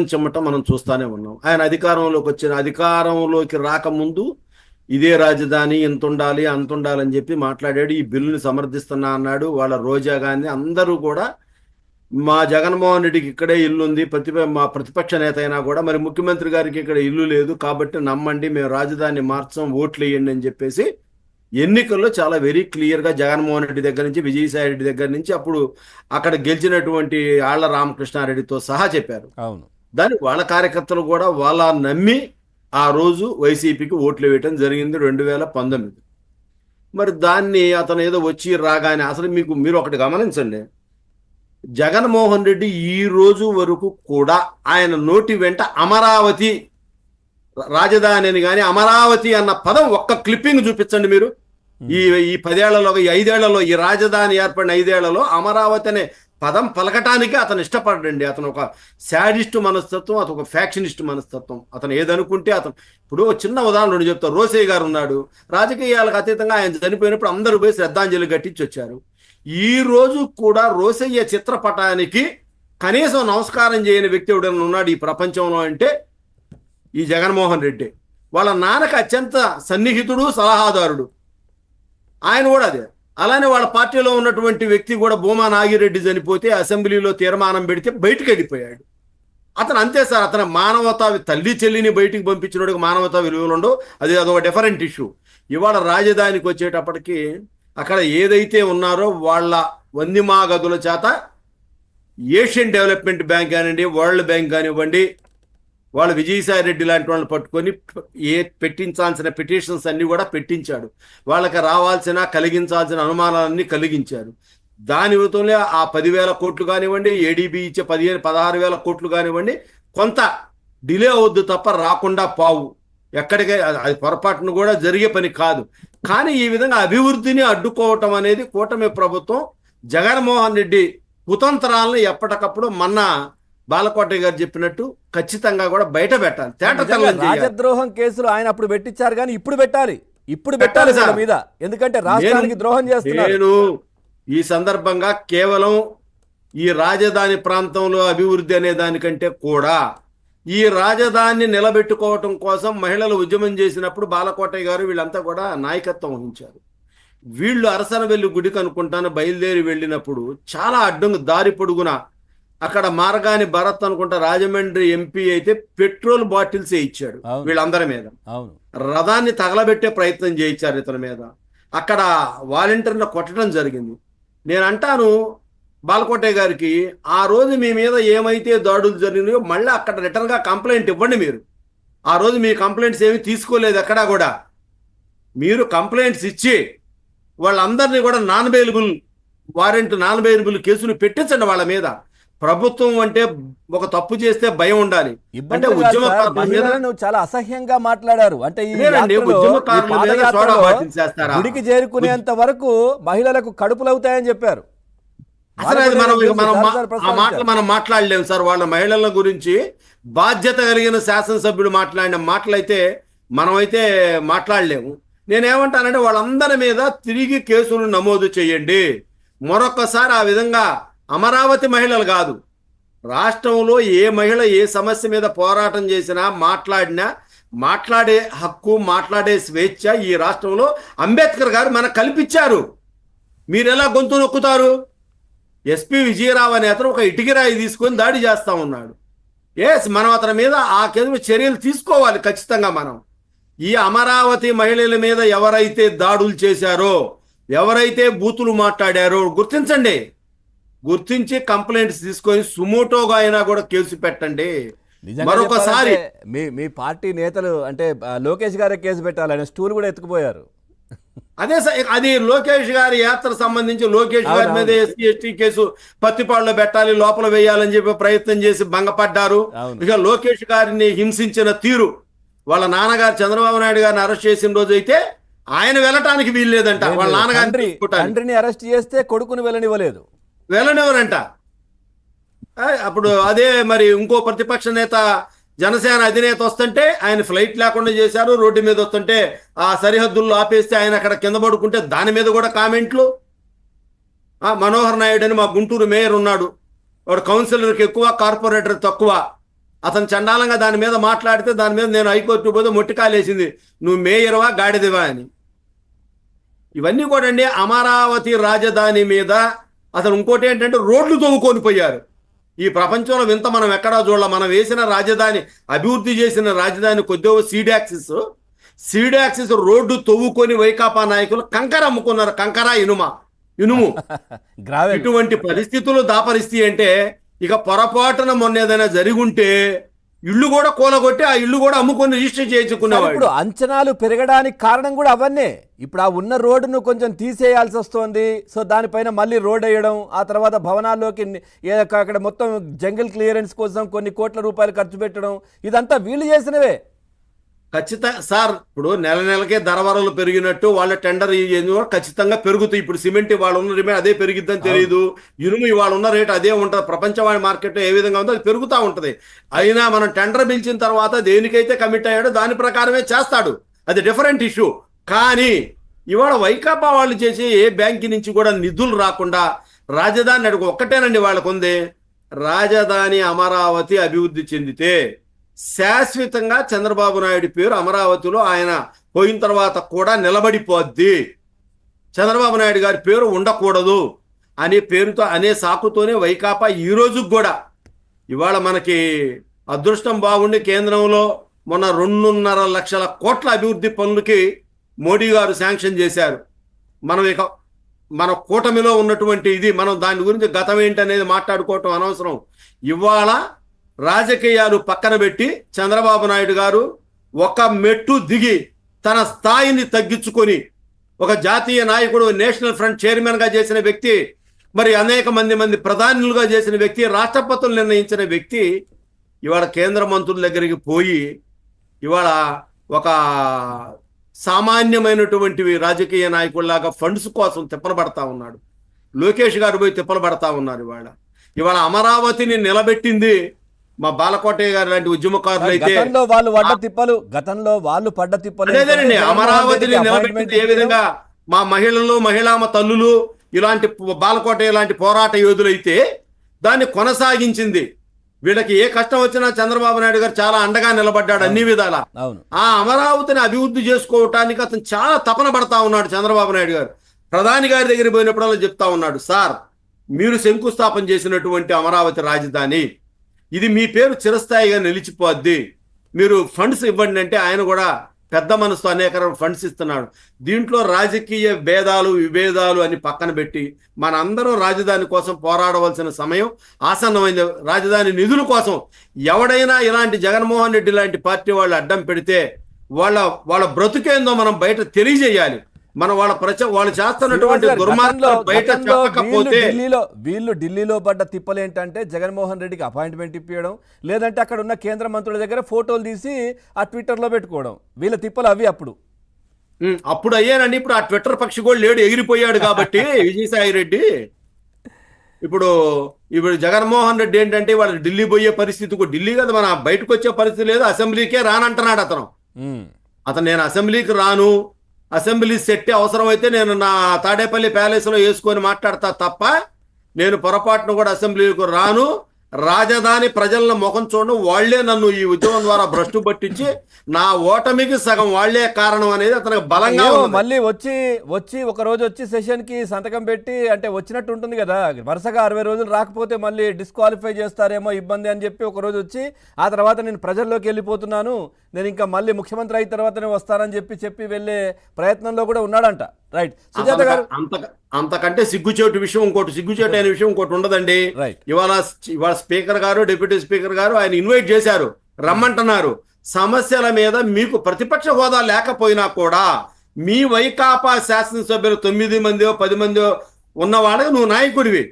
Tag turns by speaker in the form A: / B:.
A: చెమ్మటం మనం చూస్తానే ఉన్నాం. ఆయన అధికారంలోకి రాకముందు ఇదే రాజధాని, ఇంత ఉండాలి అంత ఉండాలని చెప్పి మాట్లాడాడు. ఈ బిల్లుని సమర్థిస్తున్నా అన్నాడు. వాళ్ళ రోజా గాంధీ అందరూ కూడా మా జగన్మోహన్ రెడ్డికి ఇక్కడే ఇల్లు ఉంది, మా ప్రతిపక్ష నేత అయినా కూడా మరి ముఖ్యమంత్రి గారికి ఇక్కడ ఇల్లు లేదు కాబట్టి నమ్మండి, మేము రాజధాని మార్చాం, ఓట్లు వేయండి అని చెప్పేసి ఎన్నికల్లో చాలా వెరీ క్లియర్గా జగన్మోహన్ రెడ్డి దగ్గర నుంచి, విజయసాయి రెడ్డి దగ్గర నుంచి, అప్పుడు అక్కడ గెలిచినటువంటి ఆళ్ల రామకృష్ణారెడ్డితో సహా చెప్పారు.
B: అవును.
A: దాని వాళ్ళ కార్యకర్తలు కూడా వాళ్ళ నమ్మి ఆ రోజు వైసీపీకి ఓట్లు వేయటం జరిగింది 2019. మరి దాన్ని అతను ఏదో వచ్చి రాగానే అసలు మీరు ఒకటి గమనించండి, జగన్మోహన్ రెడ్డి ఈ రోజు వరకు కూడా ఆయన నోటి వెంట అమరావతి రాజధాని అని కానీ అమరావతి అన్న పదం ఒక్క క్లిప్పింగ్ చూపించండి మీరు. ఈ 10 ఏళ్లలో, ఈ 5 ఏళ్లలో, ఈ రాజధాని ఏర్పడిన 5 ఏళ్లలో అమరావతి అనే పదం పలకటానికి అతను ఇష్టపడండి. అతను ఒక శాడిస్ట్ మనస్తత్వం, అతను ఒక ఫ్యాక్షనిస్ట్ మనస్తత్వం. అతను ఏదనుకుంటే అతను ఇప్పుడు చిన్న ఉదాహరణ చెప్తారు. రోసయ్య గారు ఉన్నాడు, రాజకీయాలకు అతీతంగా ఆయన చనిపోయినప్పుడు అందరూ పోయి శ్రద్ధాంజలి ఘటించి వచ్చారు. ఈ రోజు కూడా రోసయ్య చిత్రపటానికి కనీసం నమస్కారం చేయని వ్యక్తి ఎవడన్నా ఉన్నాడు ఈ ప్రపంచంలో అంటే ఈ జగన్మోహన్ రెడ్డి. వాళ్ళ నాన్నకు అత్యంత సన్నిహితుడు, సలహాదారుడు ఆయన కూడా అదే. అలానే వాళ్ళ పార్టీలో ఉన్నటువంటి వ్యక్తి కూడా భూమా నాగిరెడ్డి చనిపోతే అసెంబ్లీలో తీర్మానం పెడితే బయటకు వెళ్ళిపోయాడు. అతను అంతే సార్, అతను మానవతా, తల్లి చెల్లిని బయటికి పంపించినోడికి మానవతా విలువలు ఉండవు. అదొక డిఫరెంట్ ఇష్యూ. ఇవాళ రాజధానికి వచ్చేటప్పటికి అక్కడ ఏదైతే ఉన్నారో వాళ్ళ వందిమా గదుల చేత ఏషియన్ డెవలప్మెంట్ బ్యాంక్ కానివ్వండి, వరల్డ్ బ్యాంక్ కానివ్వండి, వాళ్ళు విజయసాయి రెడ్డి లాంటి వాళ్ళని పట్టుకొని పెట్టించాల్సిన పిటిషన్స్ అన్ని కూడా పెట్టించాడు. వాళ్ళకి రావాల్సిన, కలిగించాల్సిన అనుమానాలన్నీ కలిగించారు. దాని విధంగా ఆ 10,000 కోట్లు కానివ్వండి, ఏడీబీ ఇచ్చే 16,000 కోట్లు కానివ్వండి, కొంత డిలే అవద్దు తప్ప రాకుండా పావు. ఎక్కడికే అది పొరపాటును కూడా జరిగే పని కాదు. కానీ ఈ విధంగా అభివృద్ధిని అడ్డుకోవటం అనేది కూటమి ప్రభుత్వం జగన్మోహన్ రెడ్డి కుతంత్రాలను ఎప్పటికప్పుడు బాలకోట గారు చెప్పినట్టు ఖచ్చితంగా కూడా బయట పెట్టాలి.
B: రాజద్రోహం కేసులు ఆయన అప్పుడు పెట్టించారు కానీ ఇప్పుడు పెట్టాలి సార్ మీద, ఎందుకంటే రాష్ట్రానికి ద్రోహం చేస్తున్నారు.
A: నేను ఈ సందర్భంగా కేవలం ఈ రాజధాని ప్రాంతంలో అభివృద్ధి అనే దానికంటే కూడా ఈ రాజధానిని నిలబెట్టుకోవటం కోసం మహిళలు ఉద్యమం చేసినప్పుడు బాలకోటయ్య గారు వీళ్ళంతా కూడా నాయకత్వం వహించారు. వీళ్ళు అరసనవెల్లి గుడికి అనుకుంటాను బయలుదేరి వెళ్ళినప్పుడు చాలా అడ్డంగా దారి పొడుగున అక్కడ మార్గాని భరత్ అనుకుంటా రాజమండ్రి ఎంపీ అయితే పెట్రోల్ బాటిల్సే ఇచ్చాడు వీళ్ళందరి మీద. రథాన్ని తగలబెట్టే ప్రయత్నం చేయించారు ఇతని మీద. అక్కడ వాలంటీర్ని కొట్టడం జరిగింది. నేను అంటాను బాలకోటయ్య గారికి, ఆ రోజు మీ మీద ఏమైతే దాడులు జరిగినాయో మళ్ళీ అక్కడ రిటర్న్గా కంప్లైంట్ ఇవ్వండి. మీరు ఆ రోజు మీ కంప్లైంట్స్ ఏమి తీసుకోలేదు ఎక్కడా కూడా. మీరు కంప్లైంట్స్ ఇచ్చి వాళ్ళందరినీ కూడా నాన్ బెయిలబుల్ కేసులు పెట్టించండి వాళ్ళ మీద. ప్రభుత్వం అంటే ఒక తప్పు చేస్తే భయం ఉండాలి. అంటే
B: ఉద్యమకారులను చాలా అసహ్యంగా మాట్లాడారు. అంటే గుడికి చేరుకునేంత వరకు మహిళలకు కడుపులవుతాయని చెప్పారు.
A: అసలు అది ఆ మాటలు మనం మాట్లాడలేము సార్. వాళ్ళ మహిళల గురించి బాధ్యత కలిగిన శాసనసభ్యుడు మాట్లాడిన మాటలైతే మనమైతే మాట్లాడలేము. నేనేమంటానంటే వాళ్ళందరి మీద తిరిగి కేసులు నమోదు చేయండి. మరొకసారి ఆ విధంగా అమరావతి మహిళలు కాదు, రాష్ట్రంలో ఏ మహిళ ఏ సమస్య మీద పోరాటం చేసినా మాట్లాడే హక్కు, మాట్లాడే స్వేచ్ఛ ఈ రాష్ట్రంలో అంబేద్కర్ గారు మనకు కల్పించారు. మీరు ఎలా గొంతు నొక్కుతారు? ఎస్పీ విజయరావు అనే అతను ఒక ఇటుకిరాయి తీసుకొని దాడి చేస్తా ఉన్నాడు. మనం అతని మీద ఆ కేసు చర్యలు తీసుకోవాలి ఖచ్చితంగా. మనం ఈ అమరావతి మహిళల మీద ఎవరైతే దాడులు చేశారో, ఎవరైతే బూతులు మాట్లాడారో గుర్తించి కంప్లైంట్స్ తీసుకొని సుమోటోగా అయినా కూడా కేసు పెట్టండి. మరొకసారి
B: మీ పార్టీ నేతలు అంటే లోకేష్ గారే కేసు పెట్టాలని స్టూల్ కూడా ఎత్తుకుపోయారు.
A: అదే అది లోకేష్ గారి యాత్ర సంబంధించి లోకేష్ గారి మీద ఎస్సీ ఎస్టీ కేసు పత్తిపాడులో పెట్టాలి, లోపల వేయాలని చెప్పి ప్రయత్నం చేసి భంగపడ్డారు. ఇక లోకేష్ గారిని హింసించిన తీరు, వాళ్ళ నాన్నగారు చంద్రబాబు నాయుడు గారిని అరెస్ట్ చేసిన రోజు అయితే ఆయన వెళ్ళటానికి వీలు లేదంట. వాళ్ళ
B: నాన్నగారిని అరెస్ట్ చేస్తే కొడుకుని
A: వెళ్ళనివ్వరంట. అప్పుడు అదే మరి ఇంకో ప్రతిపక్ష నేత జనసేన అధినేత వస్తుంటే ఆయన ఫ్లైట్ లేకుండా చేశారు. రోడ్డు మీద వస్తుంటే ఆ సరిహద్దుల్లో ఆపేస్తే ఆయన అక్కడ కింద పడుకుంటే దాని మీద కూడా కామెంట్లు. మనోహర్ నాయుడు అని మా గుంటూరు మేయర్ ఉన్నాడు, వాడు కౌన్సిలర్కి ఎక్కువ, కార్పొరేటర్ తక్కువ. అతను చండాలంగా దాని మీద మాట్లాడితే దాని మీద నేను హైకోర్టు పోతే మొట్టికాలేసింది, నువ్వు మేయర్వా గాడిదివా అని. ఇవన్నీ కూడా అండి అమరావతి రాజధాని మీద అసలు ఇంకోటి ఏంటంటే రోడ్లు తవ్వుకొని పోయారు. ఈ ప్రపంచంలో వింత మనం ఎక్కడా చూడాల. మనం వేసిన రాజధాని, అభివృద్ధి చేసిన రాజధాని కొద్దిగా సీడాక్సిస్ రోడ్డు తవ్వుకొని వైకాపా నాయకులు కంకర అమ్ముకున్నారు. కంకర ఇనుము ఇటువంటి పరిస్థితులు దాపరిస్థితి అంటే ఇక పొరపాటున మొన్న ఏదైనా జరిగి ఉంటే ఇల్లు కూడా కూలగొట్టి ఆ ఇల్లు కూడా అమ్ముకొని రిజిస్టర్ చేయించుకునేవాడు.
B: ఇప్పుడు అంచనాలు పెరగడానికి కారణం కూడా అవన్నీ. ఇప్పుడు ఆ ఉన్న రోడ్డును కొంచెం తీసేయాల్సి వస్తుంది. సో దానిపైన మళ్ళీ రోడ్ వేయడం, ఆ తర్వాత భవనాల్లోకి అక్కడ మొత్తం జంగిల్ క్లియరెన్స్ కోసం కొన్ని కోట్ల రూపాయలు ఖర్చు పెట్టడం, ఇదంతా వీళ్ళు చేసినవే.
A: ఖచ్చితంగా సార్, ఇప్పుడు నెలకే ధరవరలు పెరిగినట్టు వాళ్ళ టెండర్ ఖచ్చితంగా పెరుగుతాయి. ఇప్పుడు సిమెంట్ ఇవాళ ఉన్న రేట్ అదే పెరిగిద్దని తెలియదు, ఇనుము ఇవాళ ఉన్న రేటు అదే ఉంటుంది. ప్రపంచవాణి మార్కెట్ ఏ విధంగా ఉందో అది పెరుగుతూ ఉంటుంది. అయినా మనం టెండర్ పిలిచిన తర్వాత దేనికైతే కమిట్ అయ్యాడో దాని ప్రకారమే చేస్తాడు, అది డిఫరెంట్ ఇష్యూ. కానీ ఇవాళ వైకాపా వాళ్ళు చేసే ఏ బ్యాంక్ నుంచి కూడా నిధులు రాకుండా రాజధాని అడుగు ఒక్కటేనండి వాళ్ళకు ఉంది. రాజధాని అమరావతి అభివృద్ధి చెందితే శాశ్వతంగా చంద్రబాబు నాయుడు పేరు అమరావతిలో ఆయన పోయిన తర్వాత కూడా నిలబడిపోద్ది, చంద్రబాబు నాయుడు గారి పేరు ఉండకూడదు అనే పేరుతో అనే సాకుతోనే వైకాపా ఈ రోజుకి కూడా ఇవాళ మనకి అదృష్టం బాగుండి కేంద్రంలో మొన్న 2.5 లక్షల కోట్ల అభివృద్ధి పనులకి మోడీ గారు శాంక్షన్ చేశారు. మనం ఇక మన కూటమిలో ఉన్నటువంటి ఇది మనం దాని గురించి గతం ఏంటనేది మాట్లాడుకోవటం అనవసరం. ఇవాళ రాజకీయాలు పక్కన పెట్టి చంద్రబాబు నాయుడు గారు ఒక మెట్టు దిగి తన స్థాయిని తగ్గించుకొని ఒక జాతీయ నాయకుడు, నేషనల్ ఫ్రంట్ చైర్మన్గా చేసిన వ్యక్తి, మరి అనేక మంది ప్రధానులుగా చేసిన వ్యక్తి, రాష్ట్రపతులు నిర్ణయించిన వ్యక్తి ఇవాళ కేంద్ర మంత్రుల దగ్గరికి పోయి ఇవాళ ఒక సామాన్యమైనటువంటి రాజకీయ నాయకుల్లాగా ఫండ్స్ కోసం తిప్పలు పడతా ఉన్నాడు. లోకేష్ గారు పోయి తిప్పలు పడతా ఉన్నారు. ఇవాళ అమరావతిని నిలబెట్టింది మా బాలకోటయ్య గారు లాంటి ఉద్యమకారులు అయితే
B: గతంలో వాళ్ళు పడ్డ తిప్పలు
A: అదేనండి. అమరావతిని నిలబెట్టింది ఏ విధంగా మా మహిళామ తల్లులు ఇలాంటి బాలకోటయ్య లాంటి పోరాట యోధులైతే దాన్ని కొనసాగించింది. వీళ్ళకి ఏ కష్టం వచ్చినా చంద్రబాబు నాయుడు గారు చాలా అండగా నిలబడ్డాడు అన్ని విధాలా. ఆ అమరావతిని అభివృద్ధి చేసుకోవటానికి అతను చాలా తపన పడతా ఉన్నాడు చంద్రబాబు నాయుడు గారు. ప్రధాని గారి దగ్గర పోయినప్పుడల్లా చెప్తా ఉన్నాడు, సార్ మీరు శంకుస్థాపన చేసినటువంటి అమరావతి రాజధాని ఇది మీ పేరు చిరస్థాయిగా నిలిచిపోద్ది, మీరు ఫండ్స్ ఇవ్వండి అంటే ఆయన కూడా పెద్ద మనసుతో అనేక ఫండ్స్ ఇస్తున్నాడు. దీంట్లో రాజకీయ భేదాలు విభేదాలు అని పక్కన పెట్టి మనందరం రాజధాని కోసం పోరాడవలసిన సమయం ఆసన్నమైంది. రాజధాని నిధుల కోసం ఎవడైనా ఇలాంటి జగన్మోహన్ రెడ్డి లాంటి పార్టీ వాళ్ళు అడ్డం పెడితే వాళ్ళ బ్రతుకేందో మనం బయట తెలియజేయాలి. మనం వాళ్ళు చేస్తున్నటువంటి దుర్మార్గాలు బయట చెప్పకపోతే
B: వీళ్ళు ఢిల్లీలో పడ్డ తిప్పలు ఏంటంటే జగన్మోహన్ రెడ్డికి అపాయింట్మెంట్ ఇప్పించడం, లేదంటే అక్కడ ఉన్న కేంద్ర మంత్రుల దగ్గర ఫోటోలు తీసి ఆ ట్విట్టర్లో పెట్టుకోవడం, వీళ్ళ తిప్పలు అవి.
A: అప్పుడు అయ్యానండి. ఇప్పుడు ఆ ట్విట్టర్ పక్షి కూడా లేడు, ఎగిరిపోయాడు కాబట్టి విజయసాయి రెడ్డి. ఇప్పుడు జగన్మోహన్ రెడ్డి ఏంటంటే వాళ్ళు ఢిల్లీ పోయే పరిస్థితి, ఢిల్లీ కదా మన బయటకు వచ్చే పరిస్థితి లేదు, అసెంబ్లీకే రానంటున్నాడు అతను. నేను అసెంబ్లీకి రాను, అసెంబ్లీ సెట్ అవసరమైతే నేను నా తాడేపల్లి ప్యాలెస్లో వేసుకొని మాట్లాడతా తప్ప నేను పొరపాటును కూడా అసెంబ్లీకి రాను. రాజధాని ప్రజలను ముఖం చూడడం, వాళ్లే నన్ను ఈ ఉద్యమం ద్వారా భ్రష్టు పట్టించి నా ఓటమికి సగం వాళ్లే కారణం అనేది అతనికి బలంగా
B: మళ్ళీ వచ్చి ఒక రోజు వచ్చి సెషన్ కి సంతకం పెట్టి అంటే వచ్చినట్టు ఉంటుంది కదా. వరుసగా 60 రోజులు రాకపోతే మళ్ళీ డిస్క్వాలిఫై చేస్తారేమో ఇబ్బంది అని చెప్పి ఒక రోజు వచ్చి ఆ తర్వాత నేను ప్రజల్లోకి వెళ్ళిపోతున్నాను, నేను ఇంకా మళ్ళీ ముఖ్యమంత్రి అయిన తర్వాతనే వస్తానని చెప్పి వెళ్ళే ప్రయత్నంలో కూడా ఉన్నాడంట. రైట్ సుజాత గారు,
A: అంతకంటే సిగ్గుచేటు అయిన విషయం ఇంకోటి ఉండదండి. ఇవాళ స్పీకర్ గారు, డిప్యూటీ స్పీకర్ గారు ఆయన ఇన్వైట్ చేశారు, రమ్మంటున్నారు. సమస్యల మీద మీకు ప్రతిపక్ష హోదా లేకపోయినా కూడా మీ వైకాపా శాసనసభ్యులు 9 మందో 10 మందో ఉన్న వాళ్ళకి నువ్వు నాయకుడివి,